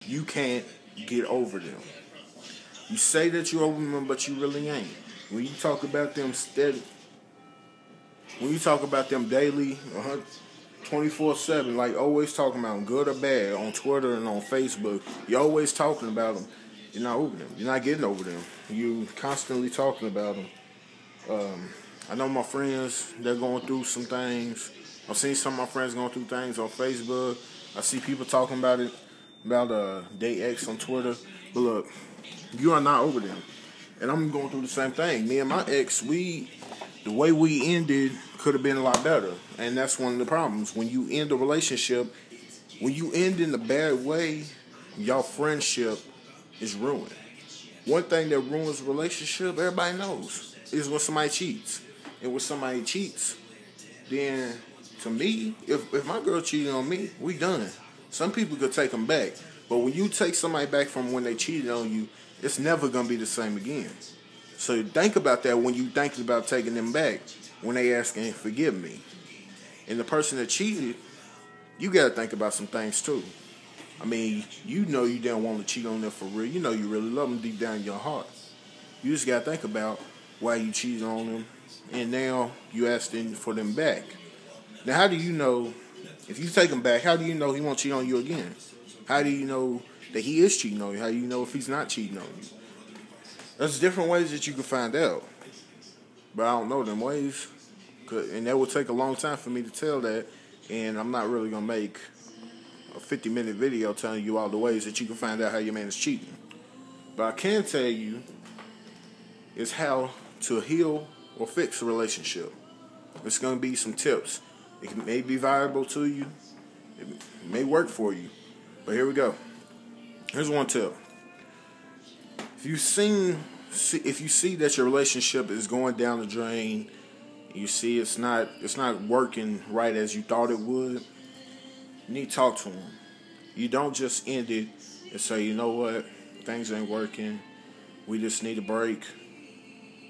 you can't get over them. You say that you're over them, but you really ain't. When you talk about them steady, when you talk about them daily, 24/7, like always talking about them, good or bad, on Twitter and on Facebook, you're always talking about them. You're not over them. You're not getting over them. You constantly talking about them. I know my friends, they're going through some things. I've seen some of my friends going through things on Facebook. I see people talking about it, about their ex on Twitter. But look, you are not over them. And I'm going through the same thing. Me and my ex, the way we ended could have been a lot better. And that's one of the problems. When you end a relationship, when you end in a bad way, your friendship is ruined. One thing that ruins a relationship, everybody knows, is when somebody cheats. And when somebody cheats, then to me, if my girl cheated on me, we done. Some people could take them back. But when you take somebody back from when they cheated on you, it's never going to be the same again. So think about that when you thinking about taking them back, when they asking, forgive me. And the person that cheated, you got to think about some things too. I mean, you know you didn't want to cheat on them for real. You know you really love them deep down in your heart. You just got to think about why you cheated on them, and now you asking for them back. Now, how do you know, if you take him back, how do you know he won't cheat on you again? How do you know that he is cheating on you? How do you know if he's not cheating on you? There's different ways that you can find out. But I don't know them ways. And that would take a long time for me to tell that. And I'm not really going to make a 50-minute video telling you all the ways that you can find out how your man is cheating. But I can tell you is how to heal or fix a relationship. It's going to be some tips. It may be valuable to you. It may work for you. But here we go. Here's one tip. If you see that your relationship is going down the drain, you see it's not working right as you thought it would, you need to talk to him. You don't just end it and say, you know what, things ain't working. We just need a break.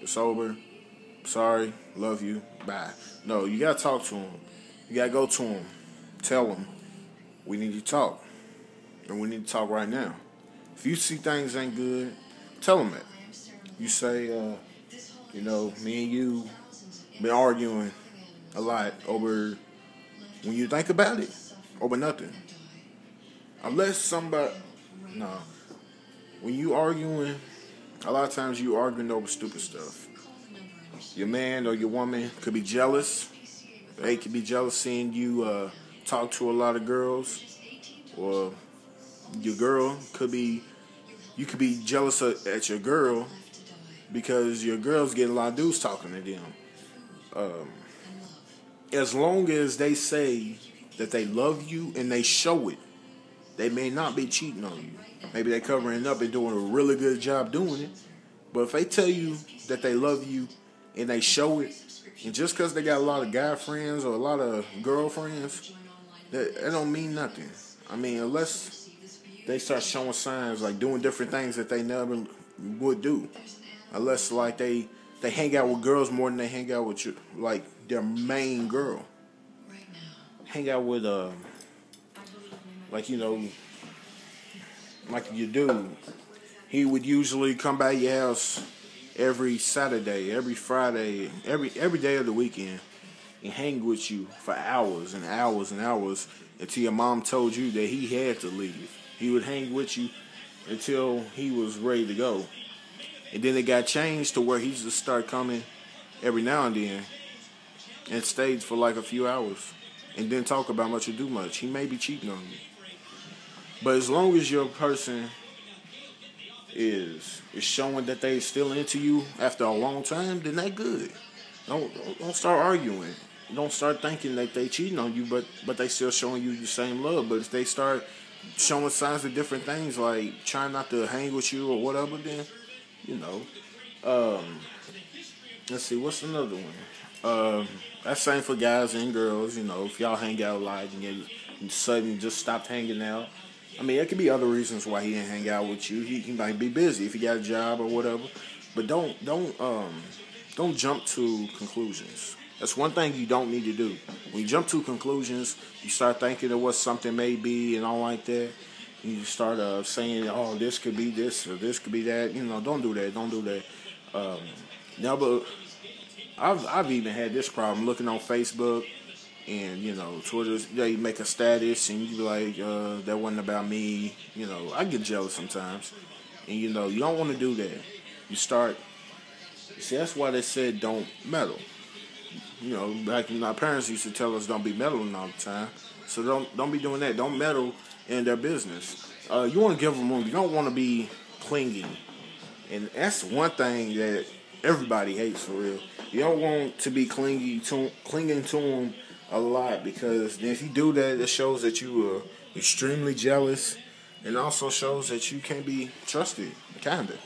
It's over. Sorry. Love you. Bye. No, you gotta talk to him. You gotta go to him. Tell him we need to talk. And we need to talk right now. If you see things ain't good, tell him that. You say, you know, me and you been arguing a lot over, when you think about it, over nothing. Unless somebody, no. When you arguing, a lot of times you arguing over stupid stuff. Your man or your woman could be jealous. They could be jealous seeing you talk to a lot of girls. Or your girl could be, you could be jealous at your girl because your girl's getting a lot of dudes talking to them. As long as they say that they love you and they show it, they may not be cheating on you. Maybe they're covering up and doing a really good job doing it. But if they tell you that they love you and they show it, and just because they got a lot of guy friends or a lot of girlfriends, that don't mean nothing. I mean, unless they start showing signs, like doing different things that they never would do. Unless, like, they hang out with girls more than they hang out with you, like, their main girl. Hang out with, like, you know, like your dude. He would usually come by your house every Saturday, every Friday, every day of the weekend, and hang with you for hours and hours and hours until your mom told you that he had to leave. He would hang with you until he was ready to go. And then it got changed to where he just started coming every now and then and stayed for like a few hours and didn't talk about much or do much. He may be cheating on you. But as long as your person is showing that they still into you after a long time, then that's good. Don't start arguing. Don't start thinking that they cheating on you, but they still showing you the same love. But if they start showing signs of different things, like trying not to hang with you or whatever, then, you know. Let's see, what's another one? That's same for guys and girls, you know. If y'all hang out a lot and suddenly just stopped hanging out. I mean, there could be other reasons why he didn't hang out with you. He might be busy if he got a job or whatever. But don't jump to conclusions. That's one thing you don't need to do. When you jump to conclusions, you start thinking of what something may be and all like that. You start saying, "Oh, this could be this or this could be that." Don't do that. Don't do that. Now, but I've even had this problem looking on Facebook and Twitter. They make a status and you be like, "That wasn't about me." I get jealous sometimes, and you don't want to do that. You start. See, that's why they said don't meddle. Back when our parents used to tell us don't be meddling all the time. So don't be doing that. Don't meddle in their business. You want to give them room. You don't want to be clingy, and that's one thing that everybody hates for real. You don't want to be clinging to them a lot, because then if you do that, it shows that you are extremely jealous, and also shows that you can't be trusted, kinda.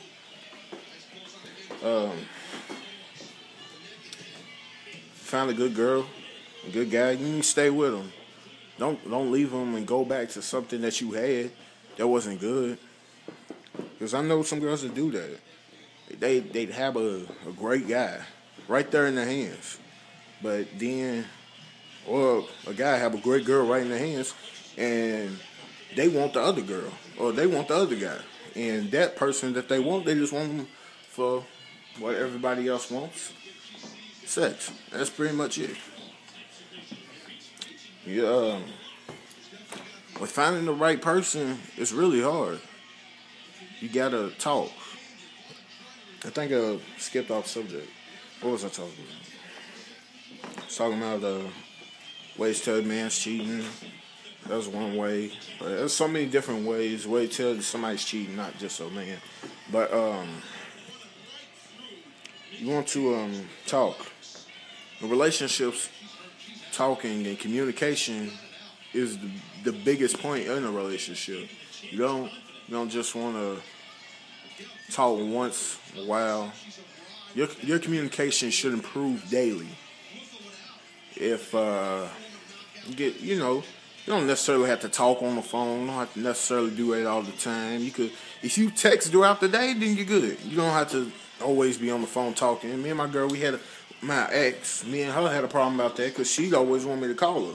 Find a good girl, a good guy. You need to stay with them. Don't leave them and go back to something that you had that wasn't good. Because I know some girls that do that. They'd have a great guy right there in their hands, but then, or a guy have a great girl right in their hands, and they want the other girl or they want the other guy, and that person that they want, they just want them for what everybody else wants. Sex. That's pretty much it. Yeah. With finding the right person, it's really hard. You gotta talk. I think I skipped off subject. What was I talking about? I was talking about ways to tell a man's cheating. That was one way. But there's so many different ways to tell somebody's cheating, not just a man. But you want to talk. In relationships, talking and communication is the biggest point in a relationship. You don't just want to talk once in a while. Your communication should improve daily. If you don't necessarily have to talk on the phone. You don't have to necessarily do it all the time. If you text throughout the day, then you're good. You don't have to always be on the phone talking. And me and my girl, me and her had a problem about that because she'd always want me to call her.